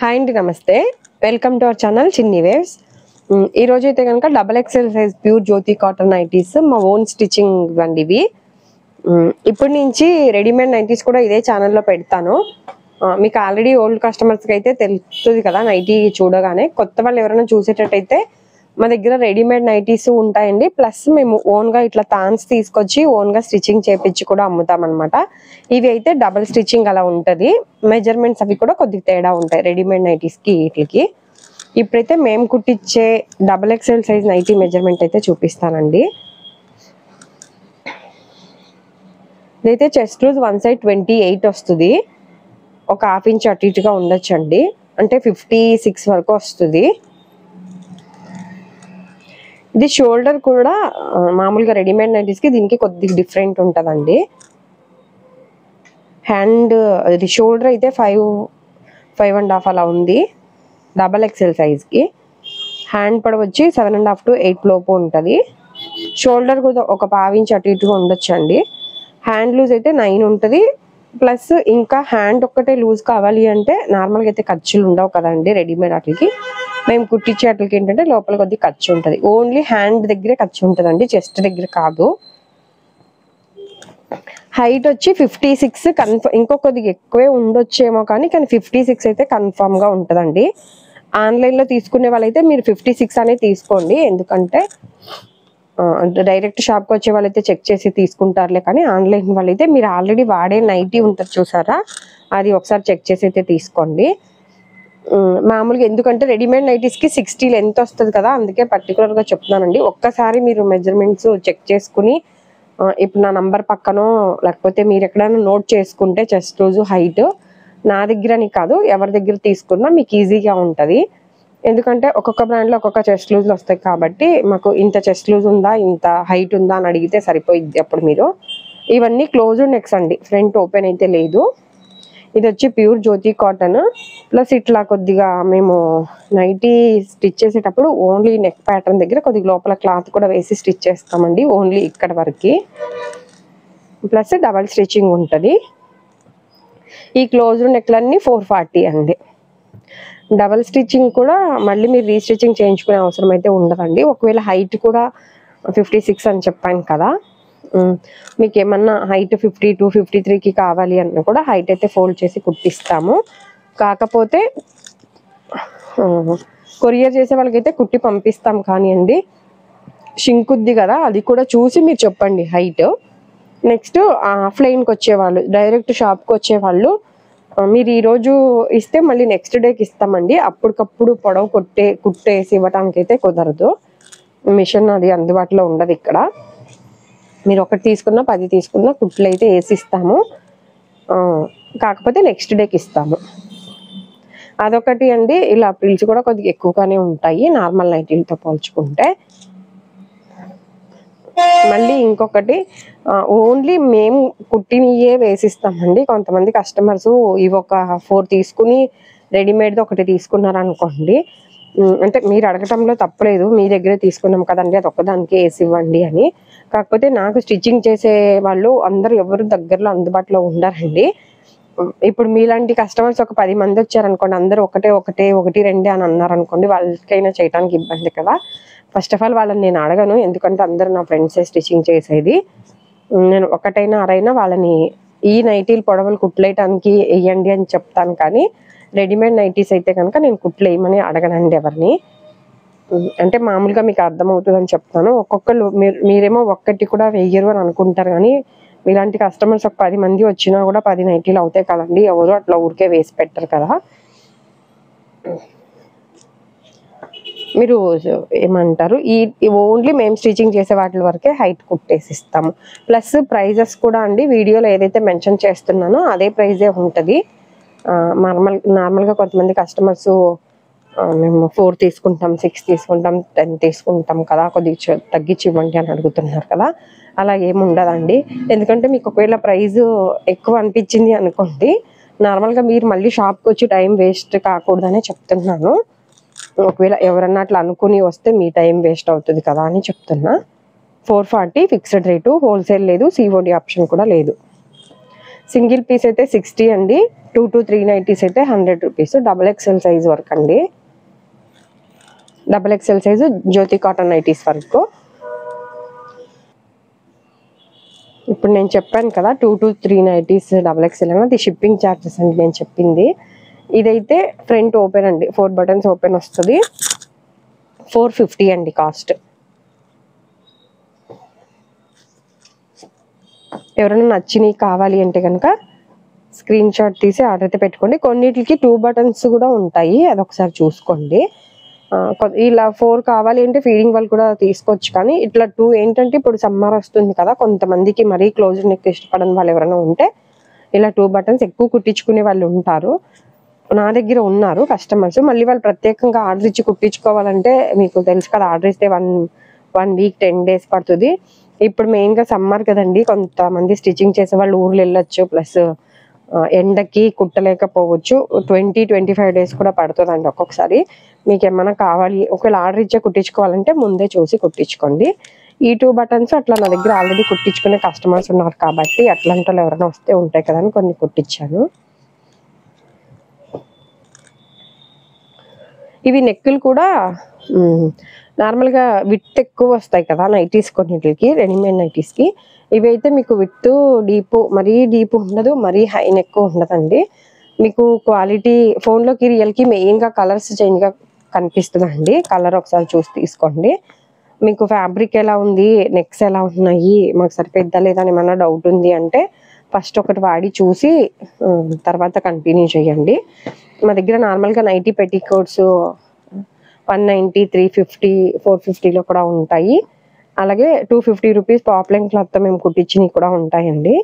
Hi అండి, నమస్తే. Welcome to our channel చిన్ని వేవ్స్. ఈ రోజు అయితే కనుక XXL సైజ్ ప్యూర్ జ్యోతి కాటన్ నైటీస్ మా ఓన్ స్టిచ్చింగ్ అండి ఇవి. ఇప్పటి నుంచి రెడీమేడ్ నైటీస్ కూడా ఇదే ఛానల్లో పెడతాను. మీకు ఆల్రెడీ ఓల్డ్ కస్టమర్స్కి అయితే తెలుస్తుంది కదా నైటీ చూడగానే. కొత్త వాళ్ళు ఎవరైనా చూసేటట్టయితే మా దగ్గర రెడీమేడ్ నైటీస్ ఉంటాయండి. ప్లస్ మేము ఓన్గా ఇట్లా తాన్స్ తీసుకొచ్చి ఓన్గా స్టిచ్చింగ్ చేపించి కూడా అమ్ముతాం అనమాట. ఇవి అయితే డబుల్ స్టిచ్చింగ్ అలా ఉంటుంది. మెజర్మెంట్స్ అవి కూడా కొద్దిగా తేడా ఉంటాయి రెడీమేడ్ నైటీస్కి వీటికి. ఇప్పుడైతే మేము కుట్టించే XXL సైజ్ నైటీ మెజర్మెంట్ అయితే చూపిస్తానండి. ఇదైతే చెస్ట్ లూజ్ వన్ సైడ్ 28 వస్తుంది. ఒక ½ ఇంచ్ అటు ఇటుగా ఉండొచ్చండి, అంటే 56 వరకు వస్తుంది. ఇది షోల్డర్ కూడా మామూలుగా రెడీమేడ్ నైటీస్కి దీనికి కొద్దిగా డిఫరెంట్ ఉంటుందండి. హ్యాండ్ ఇది షోల్డర్ అయితే 5.5 అలా ఉంది XXL సైజ్కి. హ్యాండ్ పొడవు వచ్చి 7.5 to 8 లోపు ఉంటుంది. షోల్డర్ కూడా ఒక ½ ఇంచ్ అటు ఇటుగా ఉండొచ్చండి. హ్యాండ్ లూజ్ అయితే 9 ఉంటుంది. ప్లస్ ఇంకా హ్యాండ్ ఒక్కటే లూజ్ కావాలి అంటే నార్మల్గా అయితే ఖర్చులు ఉండవు కదండి రెడీమేడ్ వాటికి. మేము కుట్టించే వాటికి ఏంటంటే లోపల కొద్దిగా ఖర్చు ఉంటుంది. ఓన్లీ హ్యాండ్ దగ్గరే ఖర్చు ఉంటుందండి, చెస్ట్ దగ్గర కాదు. హైట్ వచ్చి 56 కన్ఫర్మ్, ఇంకో కొద్దిగా ఎక్కువే ఉండొచ్చేమో కానీ 56 అయితే కన్ఫామ్గా ఉంటుందండి. ఆన్లైన్లో తీసుకునే వాళ్ళైతే మీరు 56 అనేది తీసుకోండి, ఎందుకంటే డైరెక్ట్ షాప్కి వచ్చే వాళ్ళైతే చెక్ చేసి తీసుకుంటారులే. కానీ ఆన్లైన్ వాళ్ళైతే మీరు ఆల్రెడీ వాడే నైటీ ఉంటుంది చూసారా, అది ఒకసారి చెక్ చేసి అయితే తీసుకోండి. మామూలుగా ఎందుకంటే రెడీమేడ్ నైటీస్కి 60 లెంత్ వస్తుంది కదా, అందుకే పర్టికులర్గా చెప్తున్నానండి. ఒక్కసారి మీరు మెజర్మెంట్స్ చెక్ చేసుకుని ఇప్పుడు నా నంబర్ పక్కనో లేకపోతే మీరు ఎక్కడైనా నోట్ చేసుకుంటే చెస్ట్ లూజ్ హైట్ నా దగ్గరని కాదు ఎవరి దగ్గర తీసుకున్నా మీకు ఈజీగా ఉంటుంది. ఎందుకంటే ఒక్కొక్క బ్రాండ్లో ఒక్కొక్క చెస్ట్ లూజ్లు వస్తాయి కాబట్టి మాకు ఇంత చెస్ట్ లూజ్ ఉందా ఇంత హైట్ ఉందా అని అడిగితే సరిపోయిద్ది. అప్పుడు మీరు ఇవన్నీ క్లోజ్డ్ నెక్స్ అండి, ఫ్రంట్ ఓపెన్ అయితే లేదు. ఇది వచ్చి ప్యూర్ జ్యోతి కాటన్. ప్లస్ ఇట్లా కొద్దిగా మేము నైటీ స్టిచ్ చేసేటప్పుడు ఓన్లీ నెక్ ప్యాటర్న్ దగ్గర కొద్దిగా లోపల క్లాత్ కూడా వేసి స్టిచ్ చేస్తామండి, ఓన్లీ ఇక్కడ వరకు. ప్లస్ డబల్ స్టిచ్చింగ్ ఉంటుంది. ఈ క్లోజ్డ్ నెక్లన్నీ 440 అండి. డబల్ స్టిచ్చింగ్ కూడా మళ్ళీ మీరు రీస్టిచ్చింగ్ చేయించుకునే అవసరం అయితే ఉండదండి. ఒకవేళ హైట్ కూడా 56 అని చెప్పాను కదా, మీకు ఏమన్నా హైట్ 52, 53కి కావాలి అన్న కూడా హైట్ అయితే ఫోల్డ్ చేసి కుట్టిస్తాము. కాకపోతే కొరియర్ చేసే వాళ్ళకైతే కుట్టి పంపిస్తాం కానివ్వండి, షింకుద్ది కదా అది కూడా చూసి మీరు చెప్పండి హైట్. నెక్స్ట్ ఆఫ్లైన్కి వచ్చేవాళ్ళు, డైరెక్ట్ షాప్కి వచ్చేవాళ్ళు మీరు ఈరోజు ఇస్తే మళ్ళీ నెక్స్ట్ డేకి ఇస్తామండి. అప్పటికప్పుడు పొడవు కుట్టేసి ఇవ్వటానికి అయితే కుదరదు, మిషన్ అది అందుబాటులో ఉండదు ఇక్కడ. మీరు ఒకటి తీసుకున్నా 10 తీసుకున్నా కుట్లు అయితే వేసి ఇస్తాము, కాకపోతే నెక్స్ట్ డేకి ఇస్తాము. అదొకటి అండి. ఇలా ప్రిల్స్ కూడా కొద్దిగా ఎక్కువగానే ఉంటాయి నార్మల్ నైటీలతో పోల్చుకుంటే. మళ్ళీ ఇంకొకటి ఓన్లీ మేము కుట్టినయే వేసిస్తామండి. కొంతమంది కస్టమర్స్ ఇవి ఒక 4 తీసుకుని రెడీమేడ్ది ఒకటి తీసుకున్నారనుకోండి, అంటే మీరు అడగటంలో తప్పలేదు, మీ దగ్గరే తీసుకున్నాం కదండి అది ఒక్కదానికి వేసి ఇవ్వండి అని. కాకపోతే నాకు స్టిచ్చింగ్ చేసే వాళ్ళు అందరూ ఎవరు దగ్గరలో అందుబాటులో ఉండారండి. ఇప్పుడు మీలాంటి కస్టమర్స్ ఒక 10 మంది వచ్చారనుకోండి, అందరూ ఒకటి 2 అని అన్నారనుకోండి, వాళ్ళకైనా చేయడానికి ఇబ్బంది కదా. ఫస్ట్ ఆఫ్ ఆల్ వాళ్ళని నేను అడగను, ఎందుకంటే అందరూ నా ఫ్రెండ్సే స్టిచ్చింగ్ చేసేది. నేను ఒకటైనా అరైనా వాళ్ళని ఈ నైటీలు పొడవలు కుట్లేయటానికి వేయండి అని చెప్తాను, కానీ రెడీమేడ్ నైటీస్ అయితే కనుక నేను కుట్లేయమని అడగనండి ఎవరిని. అంటే మామూలుగా మీకు అర్థమవుతుందని చెప్తాను. ఒక్కొక్కరు మీరేమో ఒక్కటి కూడా వేయరు అని అనుకుంటారు, కానీ మీలాంటి కస్టమర్స్ ఒక 10 మంది వచ్చినా కూడా 10 నైటీలు అవుతాయి కదండి, ఎవరు అట్లా ఊరికే వేసి పెట్టరు కదా. మీరు ఏమంటారు, ఈ ఓన్లీ మేము స్టిచ్చింగ్ చేసే వాటి వరకే హైట్ కుట్టేసి ఇస్తాము. ప్లస్ ప్రైజెస్ కూడా అండి వీడియోలో ఏదైతే మెన్షన్ చేస్తున్నానో అదే ప్రైజే ఉంటుంది. నార్మల్గా కొంతమంది కస్టమర్స్ మేము 4 తీసుకుంటాం, 6 తీసుకుంటాం, 10 తీసుకుంటాం కదా, కొద్దిగా తగ్గించి ఇవ్వండి అని అడుగుతున్నారు కదా. అలా ఏముండదండి, ఎందుకంటే మీకు ఒకవేళ ప్రైజ్ ఎక్కువ అనిపించింది అనుకోండి, నార్మల్గా మీరు మళ్ళీ షాప్కి వచ్చి టైం వేస్ట్ కాకూడదనే చెప్తున్నాను. ఒకవేళ ఎవరన్నా అట్లా అనుకుని వస్తే మీ టైం వేస్ట్ అవుతుంది కదా అని చెప్తున్నా. 440 ఫిక్స్డ్ రేటు, హోల్సేల్ లేదు, COD ఆప్షన్ కూడా లేదు. సింగిల్ పీస్ అయితే 60 అండి. 2 to 3 నైటీస్ అయితే 100 రూపీస్. XXL సైజ్ వరకు అండి. XXL సైజు జ్యోతి కాటన్ నైటీస్ వరకు. ఇప్పుడు నేను చెప్పాను కదా 2 to 3 నైటీస్ XXL అది షిప్పింగ్ ఛార్జెస్ అండి నేను చెప్పింది. ఇదైతే ఫ్రంట్ ఓపెన్ అండి, 4 బటన్స్ ఓపెన్ వస్తుంది. 450 అండి కాస్ట్. ఎవరైనా నచ్చినవి కావాలి అంటే కనుక స్క్రీన్ షాట్ తీసి ఆర్డర్ అయితే పెట్టుకోండి. కొన్నిటికి 2 బటన్స్ కూడా ఉంటాయి, అదొకసారి చూసుకోండి. ఇలా 4 కావాలి అంటే ఫీడింగ్ వాళ్ళు కూడా తీసుకోవచ్చు. కానీ ఇట్లా 2 ఏంటంటే ఇప్పుడు సమ్మర్ వస్తుంది కదా, కొంతమందికి మరీ క్లోజ్ నెక్ ఇష్టపడని వాళ్ళు ఎవరైనా ఉంటే ఇలా 2 బటన్స్ ఎక్కువ కుట్టించుకునే వాళ్ళు ఉంటారు. నా దగ్గర ఉన్నారు కస్టమర్స్. మళ్ళీ వాళ్ళు ప్రత్యేకంగా ఆర్డర్ ఇచ్చి కుట్టించుకోవాలంటే మీకు తెలుసు కదా, ఆర్డర్ ఇస్తే 1 వీక్ 10 డేస్ పడుతుంది. ఇప్పుడు మెయిన్గా సమ్మర్ కదండి, కొంతమంది స్టిచ్చింగ్ చేసే వాళ్ళు ఊర్లు వెళ్ళొచ్చు, ప్లస్ ఎండకి కుట్టలేకపోవచ్చు. 20-25 డేస్ కూడా పడుతుందండి ఒక్కొక్కసారి. మీకు ఏమైనా కావాలి, ఒకవేళ ఆర్డర్ ఇచ్చే కుట్టించుకోవాలంటే ముందే చూసి కుట్టించుకోండి. ఈ 2 బటన్స్ అట్లా నా దగ్గర ఆల్రెడీ కుట్టించుకునే కస్టమర్స్ ఉన్నారు కాబట్టి అట్లాంటి వాళ్ళు ఎవరైనా వస్తే ఉంటాయి కదా అని కొన్ని కుట్టించాను. ఇవి నెక్కులు కూడా నార్మల్గా విత్ ఎక్కువ వస్తాయి కదా నైటీస్, కొన్నిటికి రెడీమేడ్ నైటీస్కి. ఇవి అయితే మీకు విత్ డీపు, మరీ డీపు ఉండదు, మరీ హై నెక్ ఉండదండి. మీకు క్వాలిటీ ఫోన్లోకి రియల్కి మెయిన్గా కలర్స్ చేంజ్గా కనిపిస్తుందండి. కలర్ ఒకసారి చూసి తీసుకోండి. మీకు ఫ్యాబ్రిక్ ఎలా ఉంది, నెక్స్ ఎలా ఉన్నాయి, మాకు సరిపోద్దా లేదా అని ఏమన్నా డౌట్ ఉంది అంటే ఫస్ట్ ఒకటి వాడి చూసి తర్వాత కంటిన్యూ చేయండి. మా దగ్గర నార్మల్గా నైటీ పెట్టికోట్స్ 190, 350, 450లో కూడా ఉంటాయి. అలాగే 250 రూపీస్ పాప్లైన్ క్లాత్తో మేము కుట్టించినవి కూడా ఉంటాయండి.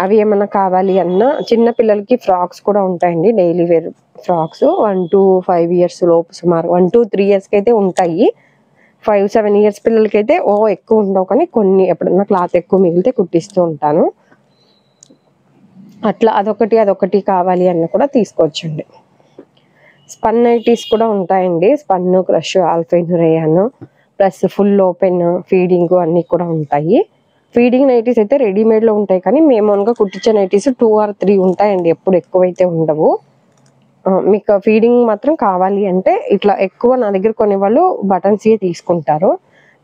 అవి ఏమన్నా కావాలి అన్నా చిన్న పిల్లలకి ఫ్రాక్స్ కూడా ఉంటాయండి, daily wear frocks. 1 to 5 years లోపు, సుమారు 1 to 3 ఇయర్స్కి అయితే ఉంటాయి. 5-7 ఇయర్స్ పిల్లలకి అయితే ఎక్కువ ఉండవు, కానీ కొన్ని ఎప్పుడన్నా క్లాత్ ఎక్కువ మిగిలితే కుట్టిస్తూ ఉంటాను. అట్లా అదొకటి కావాలి అన్న కూడా తీసుకోవచ్చండి. స్పన్ నైటీస్ కూడా ఉంటాయండి. Spun, crush, alpine, rayon, plus full open, feeding అన్నీ కూడా ఉంటాయి. ఫీడింగ్ నైటీస్ అయితే రెడీమేడ్లో ఉంటాయి, కానీ మేము ఓన్గా కుట్టించే నైటీస్ 2 or 3 ఉంటాయండి, ఎప్పుడు ఎక్కువైతే ఉండవు. మీకు ఫీడింగ్ మాత్రం కావాలి అంటే ఇట్లా ఎక్కువ నా దగ్గర కొనేవాళ్ళు బటన్స్ తీసుకుంటారు.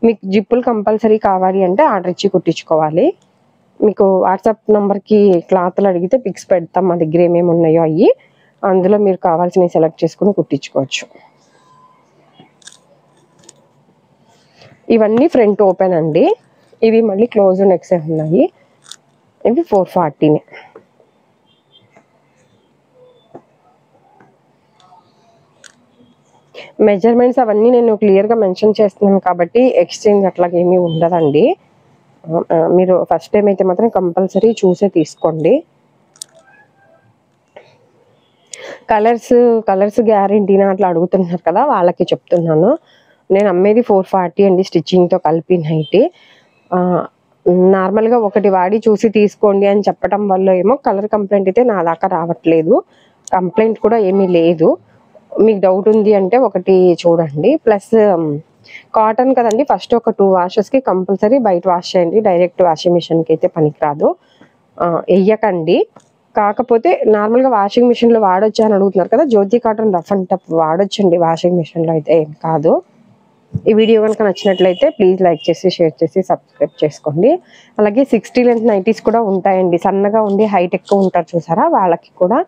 మీకు జిప్పులు కంపల్సరీ కావాలి అంటే ఆర్డర్ ఇచ్చి కుట్టించుకోవాలి. మీకు వాట్సాప్ నెంబర్కి క్లాత్లు అడిగితే పిక్స్ పెడతాం మా దగ్గర ఏమేమి ఉన్నాయో అవి, అందులో మీరు కావాల్సినవి సెలెక్ట్ చేసుకుని కుట్టించుకోవచ్చు. ఇవన్నీ ఫ్రంట్ ఓపెన్ అండి. ఇవి మళ్ళీ క్లోజ్ నెక్స్ ఉన్నాయి. ఇవి 440. మెజర్మెంట్స్ అవన్నీ నేను క్లియర్గా మెన్షన్ చేస్తున్నాను కాబట్టి ఎక్స్చేంజ్ అట్లాగేమీ ఉండదండి. మీరు ఫస్ట్ టైం అయితే మాత్రం కంపల్సరీ చూసే తీసుకోండి. కలర్స్ గ్యారెంటీనా అట్లా అడుగుతున్నారు కదా, వాళ్ళకి చెప్తున్నాను. నేను అమ్మేది 440 అండి, స్టిచ్చింగ్తో కలిపి నైటీ. నార్మల్గా ఒకటి వాడి చూసి తీసుకోండి అని చెప్పడం వల్ల ఏమో కలర్ కంప్లైంట్ అయితే నా దాకా రావట్లేదు. కంప్లైంట్ కూడా ఏమీ లేదు. మీకు డౌట్ ఉంది అంటే ఒకటి చూడండి. ప్లస్ కాటన్ కదండి, ఫస్ట్ ఒక 2 వాషెస్కి కంపల్సరీ బయట వాష్ చేయండి. డైరెక్ట్ వాషింగ్ మిషన్కి అయితే పనికిరాదు, వెయ్యకండి. కాకపోతే నార్మల్గా వాషింగ్ మిషన్లో వాడొచ్చా అని అడుగుతున్నారు కదా, Jyoti cotton rough and tough వాడొచ్చండి, వాషింగ్ మిషన్లో అయితే ఏం కాదు. ఈ వీడియో కనుక నచ్చినట్లయితే ప్లీజ్ లైక్ చేసి, షేర్ చేసి, సబ్స్క్రైబ్ చేసుకోండి. అలాగే 60 లెంత్ నైటీస్ కూడా ఉంటాయండి. సన్నగా ఉండి హైట్ ఎక్కువ ఉంటారు చూసారా, వాళ్ళకి కూడా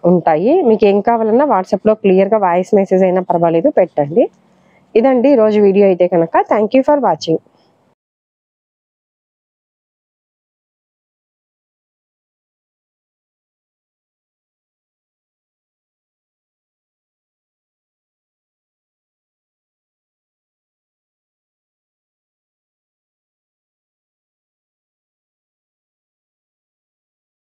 ఉంటాయి. మీకు ఏం కావాలన్నా వాట్సాప్లో క్లియర్గా వాయిస్ మెసేజ్ అయినా పర్వాలేదు పెట్టండి. ఇదండి ఈరోజు వీడియో అయితే కనుక. Thank you for watching.